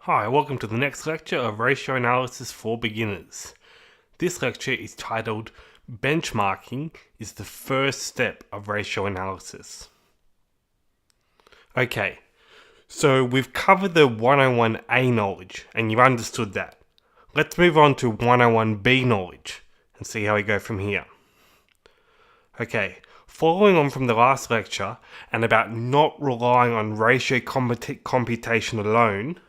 Hi, welcome to the next lecture of Ratio Analysis for Beginners. This lecture is titled Benchmarking is the First Step of Ratio Analysis. Okay, so we've covered the 101A knowledge and you've understood that. Let's move on to 101B knowledge and see how we go from here. Okay, following on from the last lecture and about not relying on ratio computation alone,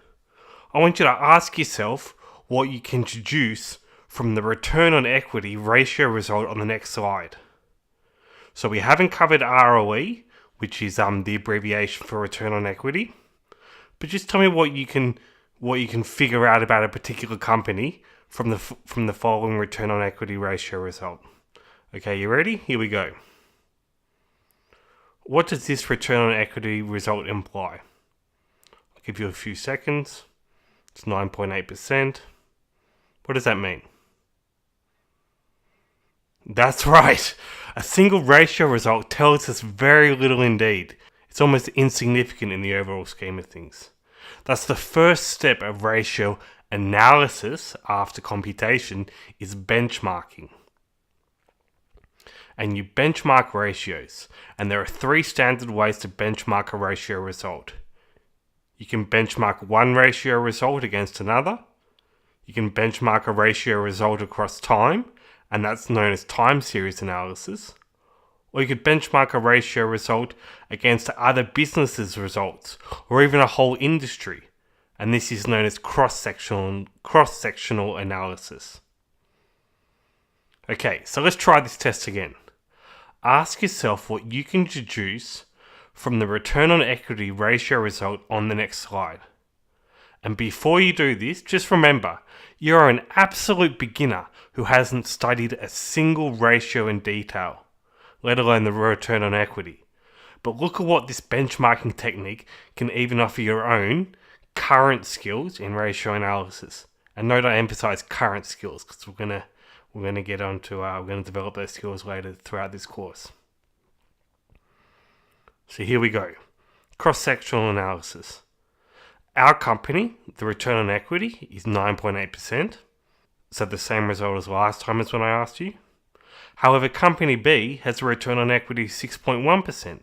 I want you to ask yourself what you can deduce from the return on equity ratio result on the next slide. So we haven't covered ROE, which is the abbreviation for return on equity, but just tell me what you can figure out about a particular company from the following return on equity ratio result. Okay, you ready? Here we go. What does this return on equity result imply? I'll give you a few seconds. It's 9.8%. What does that mean? That's right. A single ratio result tells us very little indeed. It's almost insignificant in the overall scheme of things. That's the first step of ratio analysis after computation is benchmarking. And you benchmark ratios. And there are three standard ways to benchmark a ratio result. You can benchmark one ratio result against another. You can benchmark a ratio result across time, and that's known as time series analysis. Or you could benchmark a ratio result against other businesses' results, or even a whole industry, and this is known as cross-sectional analysis. Okay, so let's try this test again. Ask yourself what you can deduce from the return on equity ratio result on the next slide. And before you do this, just remember, you're an absolute beginner who hasn't studied a single ratio in detail, let alone the return on equity. But look at what this benchmarking technique can even offer your own current skills in ratio analysis. And note I emphasize current skills because we're gonna get onto we're gonna develop those skills later throughout this course. So here we go. Cross-sectional analysis. Our company, the return on equity is 9.8%. So the same result as last time as when I asked you. However, company B has a return on equity of 6.1%.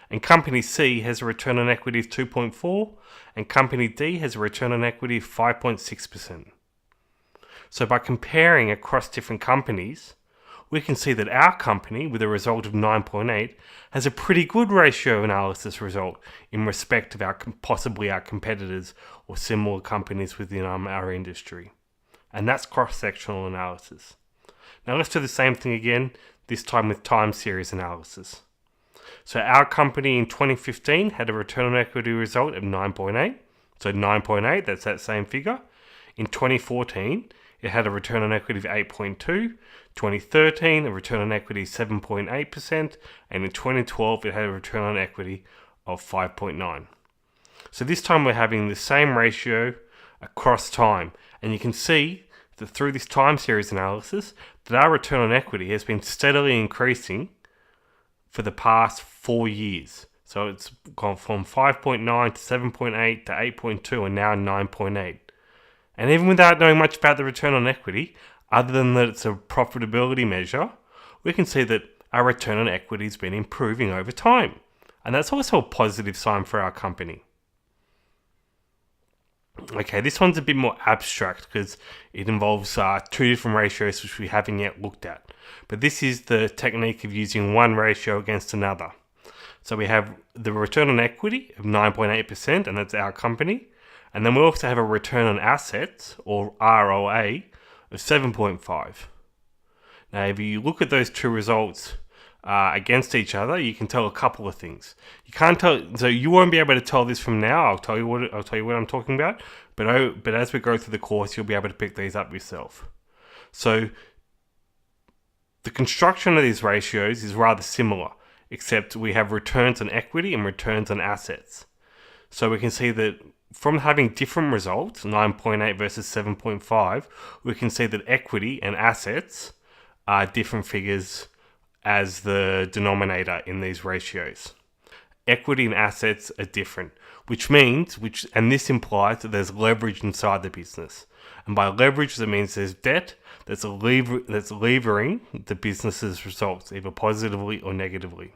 And company C has a return on equity of 2.4%. And company D has a return on equity of 5.6%. So by comparing across different companies, we can see that our company, with a result of 9.8, has a pretty good ratio analysis result in respect of possibly our competitors or similar companies within our industry. And that's cross-sectional analysis. Now let's do the same thing again, this time with time series analysis. So our company in 2015 had a return on equity result of 9.8. So 9.8, that's that same figure. In 2014, it had a return on equity of 8.2. 2013, a return on equity of 7.8%, and in 2012, it had a return on equity of 5.9. So this time we're having the same ratio across time, and you can see that through this time series analysis, that our return on equity has been steadily increasing for the past 4 years. So it's gone from 5.9 to 7.8 to 8.2 and now 9.8. And even without knowing much about the return on equity, other than that it's a profitability measure, we can see that our return on equity has been improving over time. And that's also a positive sign for our company. Okay, this one's a bit more abstract because it involves two different ratios which we haven't yet looked at. But this is the technique of using one ratio against another. So we have the return on equity of 9.8%, and that's our company. And then we also have a return on assets, or ROA, of 7.5. Now, if you look at those two results against each other, you can tell a couple of things. You can't tell, so you won't be able to tell this from now. I'll tell you what I'm talking about. But as we go through the course, you'll be able to pick these up yourself. So the construction of these ratios is rather similar, except we have returns on equity and returns on assets. So we can see that from having different results, 9.8 versus 7.5, we can see that equity and assets are different figures as the denominator in these ratios. equity and assets are different, and this implies that there's leverage inside the business. And by leverage, that means there's debt that's levering the business's results, either positively or negatively.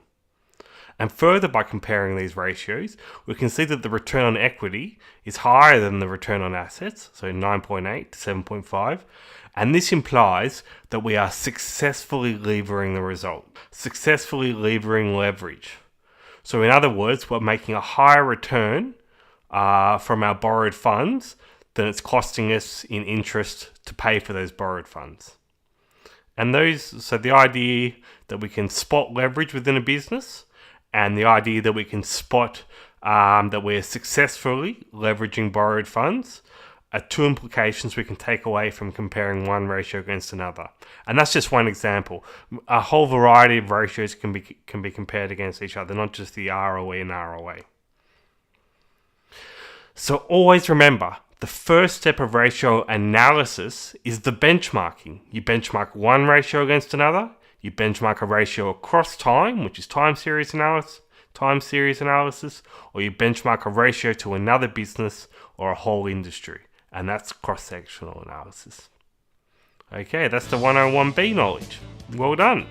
And further, by comparing these ratios, we can see that the return on equity is higher than the return on assets, so 9.8 to 7.5. And this implies that we are successfully levering the result, successfully levering leverage. So in other words, we're making a higher return from our borrowed funds than it's costing us in interest to pay for those borrowed funds. And so the idea that we can spot leverage within a business, and the idea that we can spot that we're successfully leveraging borrowed funds are two implications we can take away from comparing one ratio against another. And that's just one example. A whole variety of ratios can be compared against each other, not just the ROE and ROA. So always remember, the first step of ratio analysis is the benchmarking. You benchmark one ratio against another. You benchmark a ratio across time, which is time series analysis, or you benchmark a ratio to another business or a whole industry, and that's cross-sectional analysis. Okay, that's the 101B knowledge. Well done.